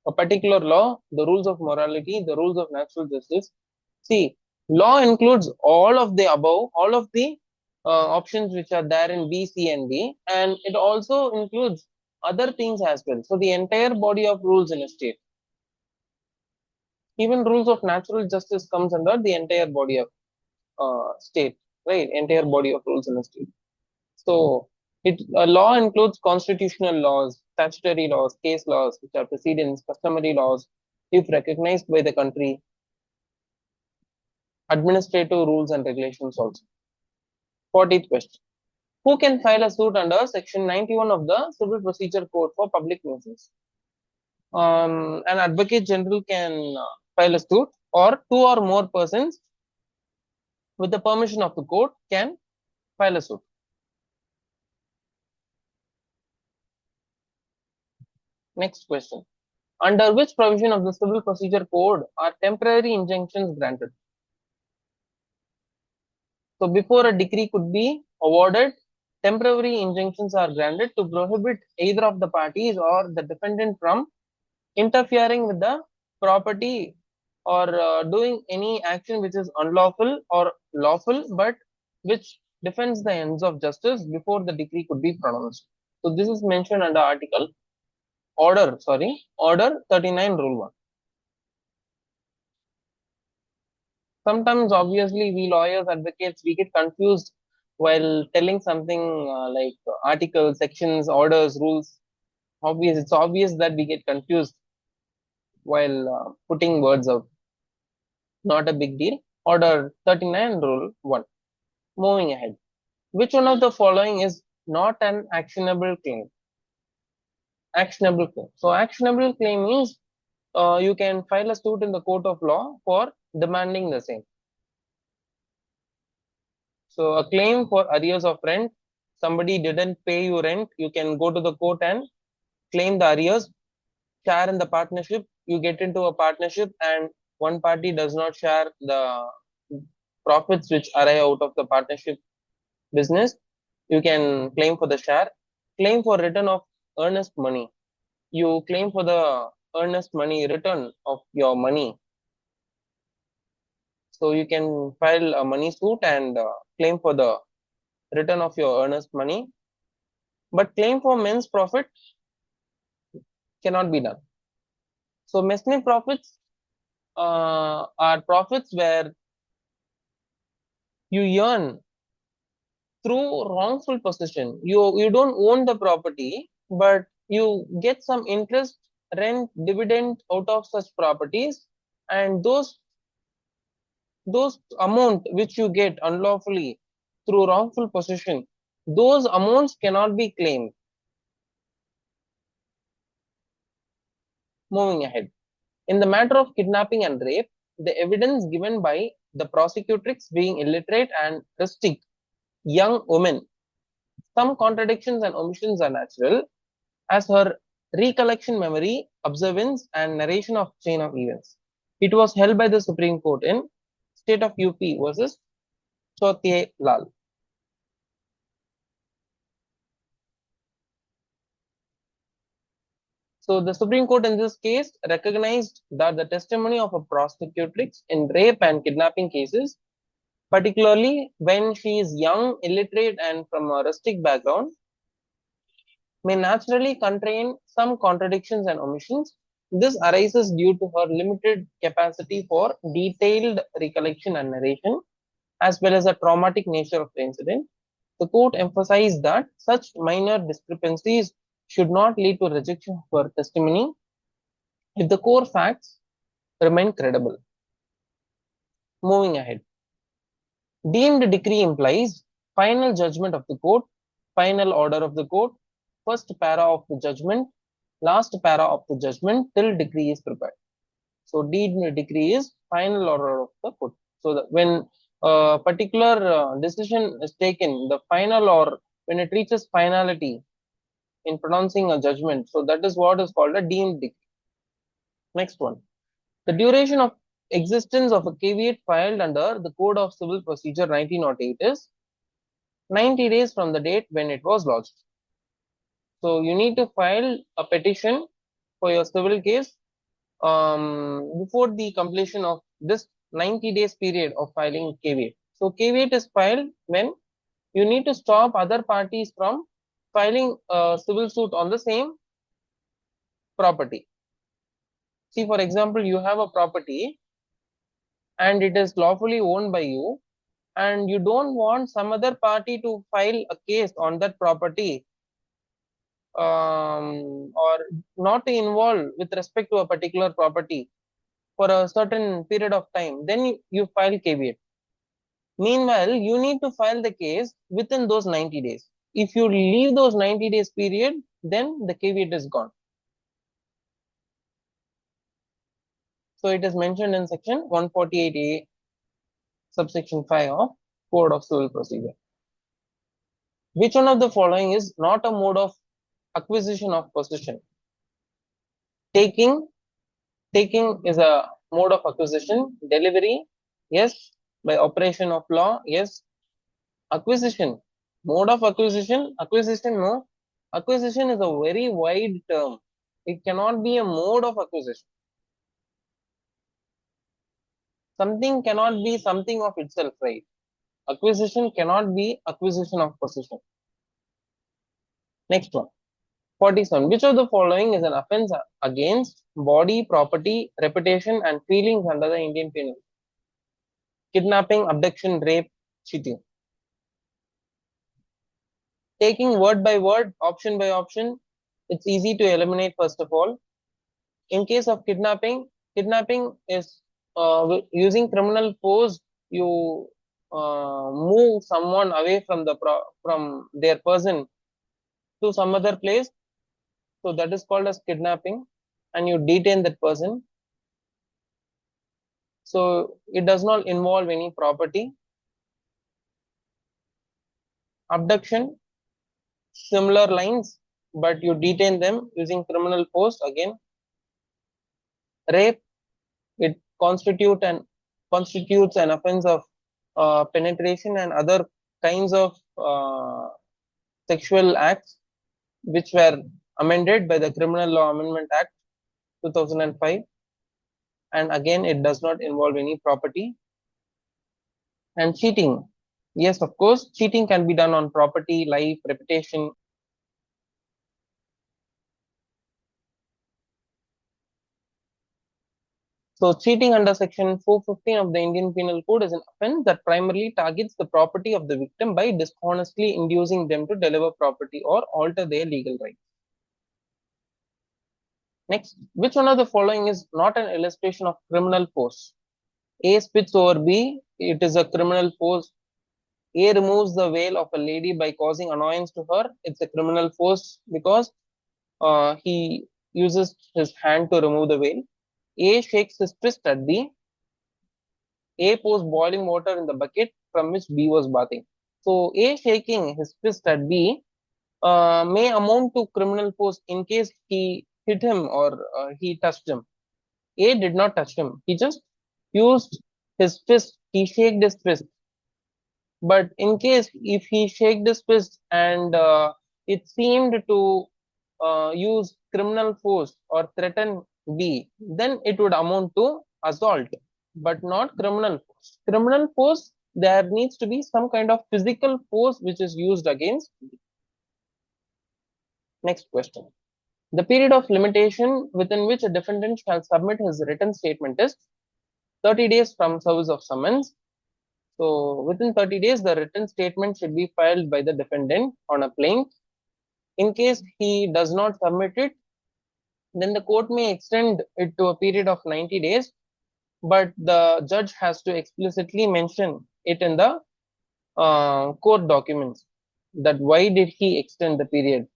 A particular law, the rules of morality, the rules of natural justice. See, law includes all of the above, all of the options which are there in B, C, and D, and it also includes other things as well. So, the entire body of rules in a state. Even rules of natural justice comes under the entire body of state, right? Entire body of rules in a state. So, law includes constitutional laws, statutory laws, case laws, which are precedents, customary laws, if recognized by the country, administrative rules and regulations also. 40th question. Who can file a suit under Section 91 of the Civil Procedure Code for public nuisance? An advocate general can file a suit, or two or more persons with the permission of the court can file a suit. Next question. Under which provision of the Civil Procedure Code are temporary injunctions granted? So before a decree could be awarded, temporary injunctions are granted to prohibit either of the parties or the defendant from interfering with the property or doing any action which is unlawful or lawful, but which defends the ends of justice before the decree could be pronounced. So this is mentioned under Order 39 Rule 1. Sometimes obviously we lawyers, advocates, we get confused while telling something like articles, sections, orders, rules. It's obvious that we get confused while putting words out. Not a big deal. Order 39 Rule 1. Moving ahead. Which one of the following is not an actionable claim? Actionable claim. So actionable claim means you can file a suit in the court of law for demanding the same. So a claim for arrears of rent, somebody didn't pay you rent, you can go to the court and claim the arrears share in the partnership. You get into a partnership and one party does not share the profits which arrive out of the partnership business, you can claim for the share. Claim for return of earnest money. You claim for the earnest money return of your money. So you can file a money suit and claim for the return of your earnest money. But claim for men's profit cannot be done. So mesne profits are profits where you earn through wrongful possession. You don't own the property, but you get some interest, rent, dividend out of such properties, and those amount which you get unlawfully through wrongful possession, those amounts cannot be claimed. Moving ahead. In the matter of kidnapping and rape, the evidence given by the prosecutrix being illiterate and rustic young women, some contradictions and omissions are natural, as her recollection, memory, observance, and narration of chain of events. It was held by the Supreme Court in State of UP versus Chotie Lal. So the Supreme Court in this case recognized that the testimony of a prosecutrix in rape and kidnapping cases, particularly when she is young, illiterate, and from a rustic background, may naturally contain some contradictions and omissions. This arises due to her limited capacity for detailed recollection and narration, as well as the traumatic nature of the incident. The court emphasized that such minor discrepancies should not lead to rejection of her testimony if the core facts remain credible. Moving ahead. Deemed decree implies final judgment of the court, final order of the court, first para of the judgment, last para of the judgment till decree is prepared. So deemed decree is final order of the court. So that when a particular decision is taken, the final or when it reaches finality in pronouncing a judgment, so that is what is called a deemed decree. Next one. The duration of existence of a caveat filed under the Code of Civil Procedure 1908 is 90 days from the date when it was lodged. So you need to file a petition for your civil case before the completion of this 90 days period of filing caveat. So caveat is filed when you need to stop other parties from filing a civil suit on the same property. See, for example, you have a property and it is lawfully owned by you, and you don't want some other party to file a case on that property or not to involve with respect to a particular property for a certain period of time, then you file caveat. Meanwhile, you need to file the case within those 90 days. If you leave those 90 days period, then the caveat is gone. So it is mentioned in section 148A, subsection 5 of Code of Civil Procedure. Which one of the following is not a mode of acquisition of possession? Taking is a mode of acquisition. Delivery, yes. By operation of law, yes. Acquisition, mode of acquisition, no. Acquisition is a very wide term. It cannot be a mode of acquisition. Something cannot be something of itself, right? Acquisition cannot be acquisition of possession. Next one. 47. Which of the following is an offense against body, property, reputation, and feelings under the Indian Penal Code? Kidnapping, abduction, rape, cheating. Taking word by word, option by option, it's easy to eliminate first of all. In case of kidnapping, kidnapping is using criminal force. You move someone away from from their person to some other place. So that is called as kidnapping, and you detain that person. So it does not involve any property. Abduction, similar lines, but you detain them using criminal force again. Rape, it constitutes an offense of penetration and other kinds of sexual acts which were amended by the Criminal Law Amendment Act 2005, and again it does not involve any property. And cheating, yes, of course, cheating can be done on property, life, reputation. So cheating under section 415 of the Indian Penal Code is an offence that primarily targets the property of the victim by dishonestly inducing them to deliver property or alter their legal rights. Next, which one of the following is not an illustration of criminal force? A spits over B, it is a criminal force. A removes the veil of a lady by causing annoyance to her, it's a criminal force because he uses his hand to remove the veil. A shakes his fist at B. A pours boiling water in the bucket from which B was bathing. So A shaking his fist at B may amount to criminal force in case he hit him or he touched him. A did not touch him. He just used his fist. He shaked his fist. But in case if he shaked his fist and it seemed to use criminal force or threaten B, then it would amount to assault, but not criminal force. Criminal force, there needs to be some kind of physical force which is used against B. Next question. The period of limitation within which a defendant shall submit his written statement is 30 days from service of summons. So within 30 days, the written statement should be filed by the defendant on a plaint. In case he does not submit it, then the court may extend it to a period of 90 days, but the judge has to explicitly mention it in the court documents that why did he extend the period,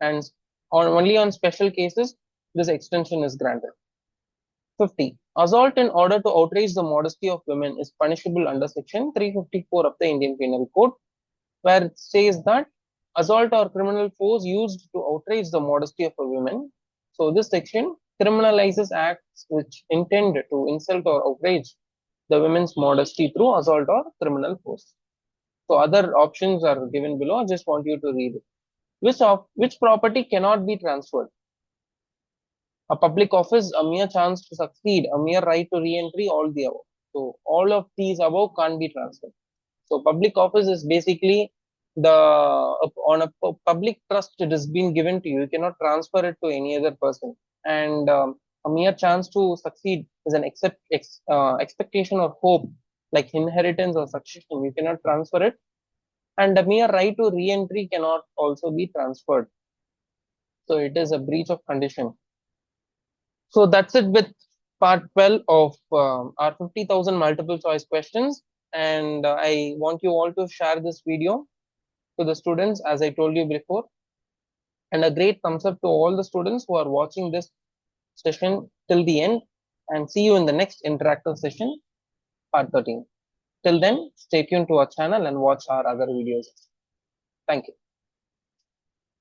and only on special cases this extension is granted. 50. Assault in order to outrage the modesty of women is punishable under section 354 of the Indian Penal Code, where it says that assault or criminal force used to outrage the modesty of a woman. So this section criminalizes acts which intend to insult or outrage the women's modesty through assault or criminal force. So other options are given below. I just want you to read it. Which property cannot be transferred? A public office, a mere chance to succeed, a mere right to re-entry, all the above. So all of these above can't be transferred. So public office is basically the on a public trust it has been given to you. You cannot transfer it to any other person. And a mere chance to succeed is an expectation or hope, like inheritance or succession. You cannot transfer it. And a mere right to re-entry cannot also be transferred. So it is a breach of condition. So that's it with part 12 of our 50,000 multiple choice questions. And I want you all to share this video to the students as I told you before. And a great thumbs up to all the students who are watching this session till the end. And see you in the next interactive session, part 13. Till then, stay tuned to our channel and watch our other videos. Thank you.